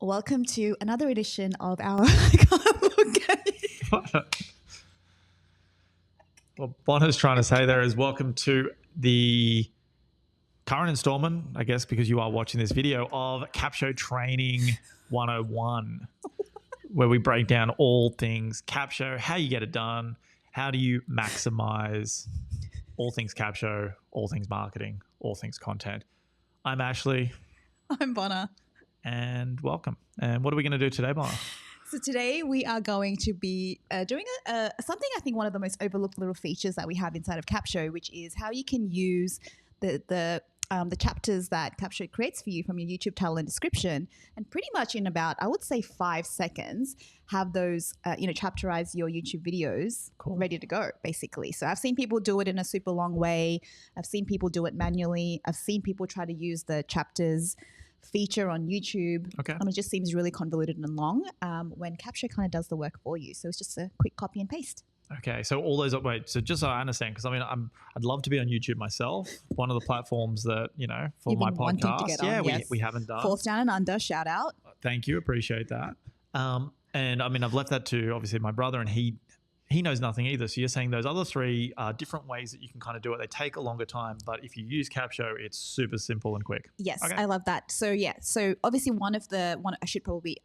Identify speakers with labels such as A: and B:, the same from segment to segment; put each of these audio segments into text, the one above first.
A: Welcome to another edition of our I can't look at you.
B: What Bona's trying to say there is welcome to the current installment, I guess, because you are watching this video, of Capsho Training 101, where we break down all things Capsho, how you get it done, how do you maximize all things Capsho, all things marketing, all things content. I'm Ashley.
A: I'm Bona.
B: And welcome. And what are we going to do today, Bona?
A: So today we are going to be doing something I think one of the most overlooked little features that we have inside of Capsho, which is how you can use the chapters that Capsho creates for you from your YouTube title and description, and pretty much in about, I would say, 5 seconds, have those, chapterize your YouTube videos ready to go, basically. So I've seen people do it in a super long way. I've seen people do it manually. I've seen people try to use the chapters feature on YouTube. And it just seems really convoluted and long when Capsho kind of does the work for you. So it's just a quick copy and paste.
B: Okay, so all those, so just so I understand, because I mean, I'd love to be on YouTube myself. One of the platforms that, for
A: You've
B: my
A: been wanting to
B: podcast,
A: get on, yes.
B: we haven't done.
A: Fourth Down and Under, shout out.
B: Thank you, appreciate that. And I mean, I've left that to obviously my brother, and he knows nothing either. So you're saying those other three are different ways that you can kind of do it. They take a longer time, but if you use Capsho, it's super simple and quick.
A: Yes,
B: okay.
A: I love that. So so obviously one I should probably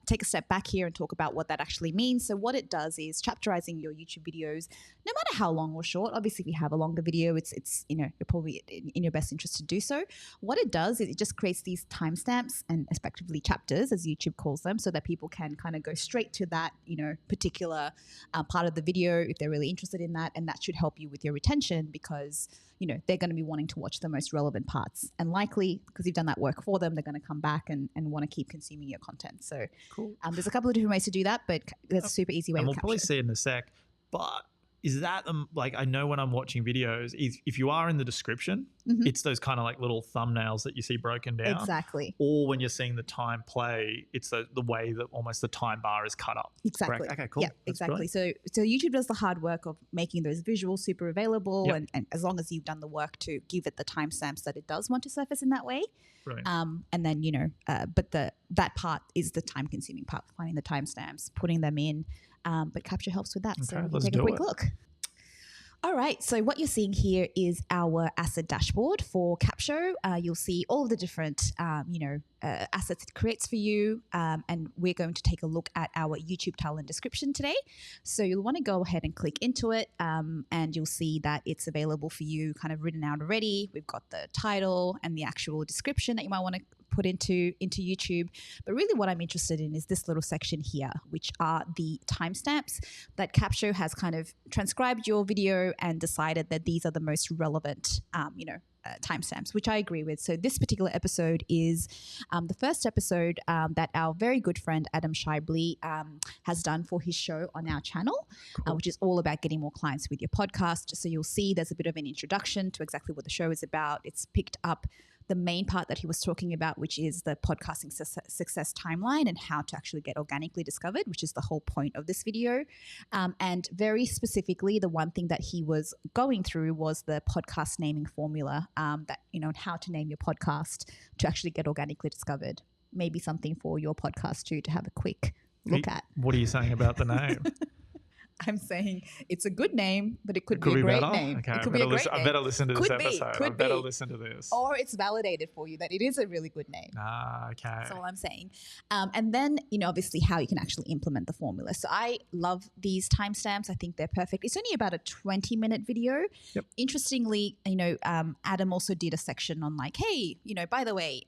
A: take a step back here and talk about what that actually means. So what it does is chapterizing your YouTube videos, no matter how long or short. Obviously, if you have a longer video, it's you're probably in your best interest to do so. What it does is it just creates these timestamps and effectively chapters, as YouTube calls them, so that people can kind of go straight to that particular part of the video if they're really interested in that, and that should help you with your retention because they're going to be wanting to watch the most relevant parts, and likely because you've done that work for them, they're going to come back and want to keep consuming your content. So
B: cool.
A: There's a couple of different ways to do that, but there's a super easy way.
B: And
A: with
B: we'll probably
A: Capsho.
B: see it in a sec, but is that like, I know when I'm watching videos, if you are in the description, it's those kind of like little thumbnails that you see broken down.
A: Exactly.
B: Or when you're seeing the time play, it's the way that almost the time bar is cut up.
A: Exactly.
B: Correct? Okay, cool.
A: Yeah,
B: That's
A: exactly. So YouTube does the hard work of making those visuals super available, and as long as you've done the work to give it the timestamps that it does want to surface in that way.
B: Right.
A: And then but that part is the time-consuming part, finding the timestamps, putting them in. But Capsho helps with that.
B: Okay,
A: So
B: let's
A: take a quick
B: do it.
A: look. All right, so what you're seeing here is our asset dashboard for Capsho. You'll see all of the different, assets it creates for you, and we're going to take a look at our YouTube title and description today. So you'll want to go ahead and click into it, and you'll see that it's available for you, kind of written out already. We've got the title and the actual description that you might want to put into YouTube. But really what I'm interested in is this little section here, which are the timestamps that Capsho has kind of transcribed your video and decided that these are the most relevant, timestamps, which I agree with. So this particular episode is the first episode that our very good friend Adam Shibley has done for his show on our channel, which is all about getting more clients with your podcast. So you'll see there's a bit of an introduction to exactly what the show is about. It's picked up the main part that he was talking about, which is the podcasting success timeline and how to actually get organically discovered, which is the whole point of this video. And very specifically, the one thing that he was going through was the podcast naming formula, and how to name your podcast to actually get organically discovered. Maybe something for your podcast too, to have a quick look at.
B: What are you saying about the name?
A: I'm saying it's a good name, but it could be a great name.
B: Okay,
A: it could be a great name.
B: I better listen to this episode.
A: Could
B: I better
A: be.
B: listen to this.
A: Or it's validated for you that it is a really good name.
B: Okay.
A: That's all I'm saying. And then, obviously how you can actually implement the formula. So I love these timestamps. I think they're perfect. It's only about a 20-minute video.
B: Yep.
A: Interestingly, Adam also did a section on like, hey, by the way,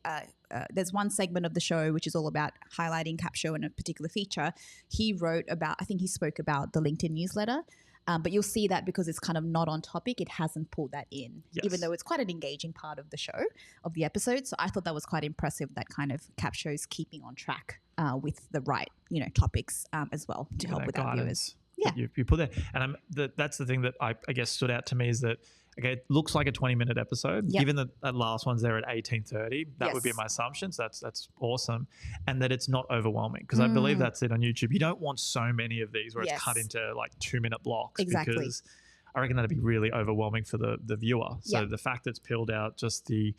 A: there's one segment of the show which is all about highlighting Capsho and a particular feature. He spoke about the LinkedIn newsletter, but you'll see that because it's kind of not on topic, it hasn't pulled that in, even though it's quite an engaging part of the show, of the episode. So I thought that was quite impressive, that kind of Capsho's keeping on track with the right, topics as well to help with our viewers. Yeah,
B: you put that, and that's the thing that I guess stood out to me is that, okay, it looks like a 20-minute episode.
A: Yep.
B: Given that last one's there at 18:30, that would be my assumption. So that's awesome, and that it's not overwhelming, because I believe that's it on YouTube. You don't want so many of these where it's cut into like 2-minute blocks, because I reckon that'd be really overwhelming for the viewer. So the fact that it's peeled out just the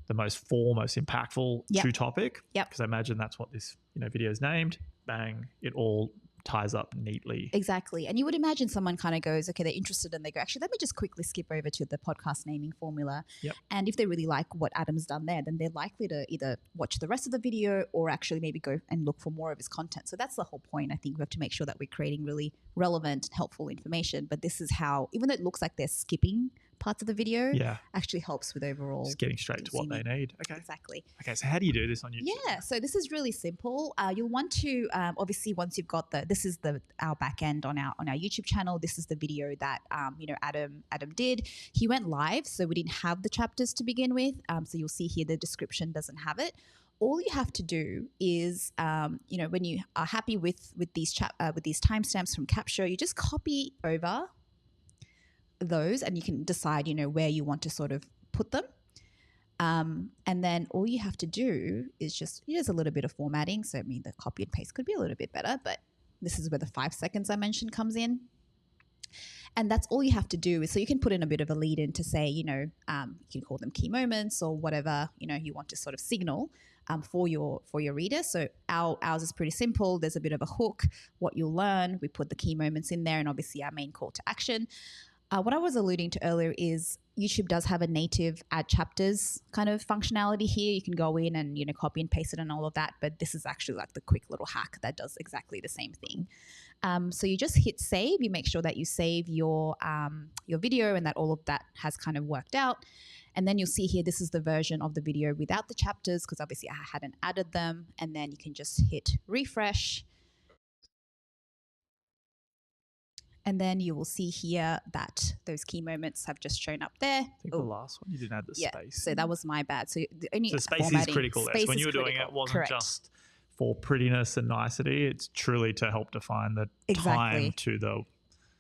B: the most impactful to topic. Because I imagine that's what this video is named. Bang, it all ties up neatly.
A: Exactly. And you would imagine someone kind of goes, okay, they're interested and they go, actually, let me just quickly skip over to the podcast naming formula. And if they really like what Adam's done there, then they're likely to either watch the rest of the video or actually maybe go and look for more of his content. So that's the whole point. I think we have to make sure that we're creating really relevant, helpful information. But this is how, even though it looks like they're skipping parts of the video, actually helps with overall
B: just getting straight to what they need. Okay,
A: exactly.
B: Okay, so how do you do this on YouTube?
A: So this is really simple. You'll want to obviously, once you've got this is our back end on our YouTube channel. This is the video that Adam did. He went live, so we didn't have the chapters to begin with. So you'll see here the description doesn't have it. All you have to do is, when you are happy with these timestamps from Capsho, you just copy over those and you can decide, where you want to sort of put them. And then all you have to do is just, there's a little bit of formatting. So, the copy and paste could be a little bit better, but this is where the 5 seconds I mentioned comes in. And that's all you have to do is, so you can put in a bit of a lead in to say, you can call them key moments or whatever, you want to sort of signal for your reader. So ours is pretty simple. There's a bit of a hook, what you'll learn. We put the key moments in there and obviously our main call to action. What I was alluding to earlier is YouTube does have a native add chapters kind of functionality here. You can go in and, copy and paste it and all of that. But this is actually like the quick little hack that does exactly the same thing. So you just hit save. You make sure that you save your video and that all of that has kind of worked out. And then you'll see here, this is the version of the video without the chapters because obviously I hadn't added them. And then you can just hit refresh. And then you will see here that those key moments have just shown up there.
B: I think the last one, you didn't add the space.
A: So that was my bad. So the only
B: space is critical there. So when you were doing it wasn't just for prettiness and nicety. It's truly to help define the time to the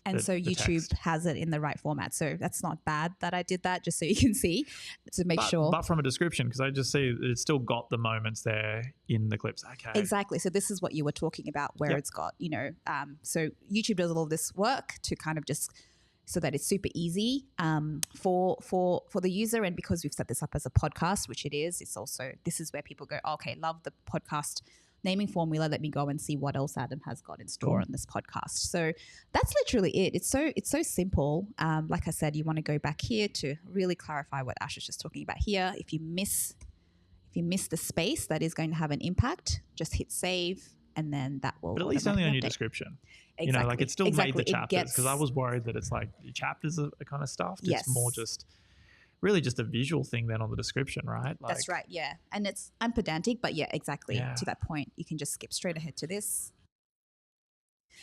A: And so YouTube
B: text
A: has it in the right format. So that's not bad that I did that, just so you can see to make sure.
B: But from a description, because I just see it's still got the moments there in the clips. Okay.
A: Exactly. So this is what you were talking about where it's got, so YouTube does all of this work to kind of just so that it's super easy for the user. And because we've set this up as a podcast, which it is, it's also, this is where people go, okay, love the podcast naming formula. Let me go and see what else Adam has got in store on this podcast. So that's literally it. It's so simple. Like I said, you want to go back here to really clarify what Ash was just talking about here. If you miss the space, that is going to have an impact. Just hit save, and then that will.
B: But at least only on your description.
A: Exactly.
B: It still made the chapters, because I was worried that it's like your chapters are kind of stuffed.
A: Yes.
B: It's more just. Really just a visual thing then on the description, right?
A: That's right, yeah. And I'm pedantic, but exactly. To that point, you can just skip straight ahead to this.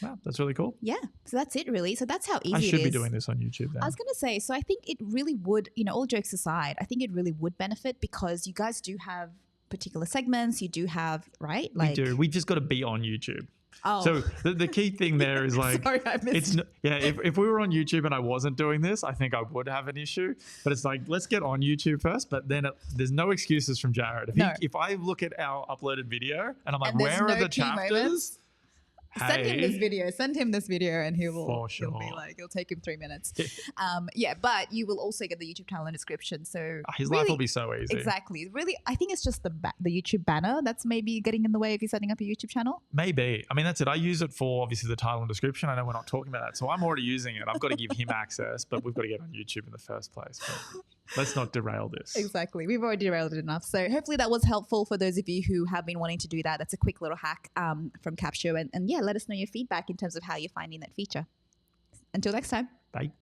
B: Wow, that's really cool.
A: Yeah, so that's it really. So that's how easy it is.
B: I should be doing this on YouTube then.
A: I was going to say, so I think it really would, all jokes aside, I think it really would benefit because you guys do have particular segments. You do have, right?
B: We do. We've just got to be on YouTube.
A: Oh.
B: So the key thing there is like,
A: sorry, I missed.
B: If we were on YouTube and I wasn't doing this, I think I would have an issue. But it's like, let's get on YouTube first. But then there's no excuses from Jared. If I look at our uploaded video and I'm like, where are the chapters?
A: Moments? Send him this video and he will,
B: for sure.
A: He'll be like, it'll take him 3 minutes. But you will also get the YouTube channel description. So
B: his life will be so easy.
A: Exactly. Really, I think it's just the YouTube banner that's maybe getting in the way of you setting up a YouTube channel.
B: Maybe. I mean, that's it. I use it for obviously the title and description. I know we're not talking about that. So I'm already using it. I've got to give him access, but we've got to get on YouTube in the first place. But let's not derail this.
A: Exactly. We've already derailed it enough. So hopefully that was helpful for those of you who have been wanting to do that. That's a quick little hack from Capsho. And let us know your feedback in terms of how you're finding that feature. Until next time.
B: Bye.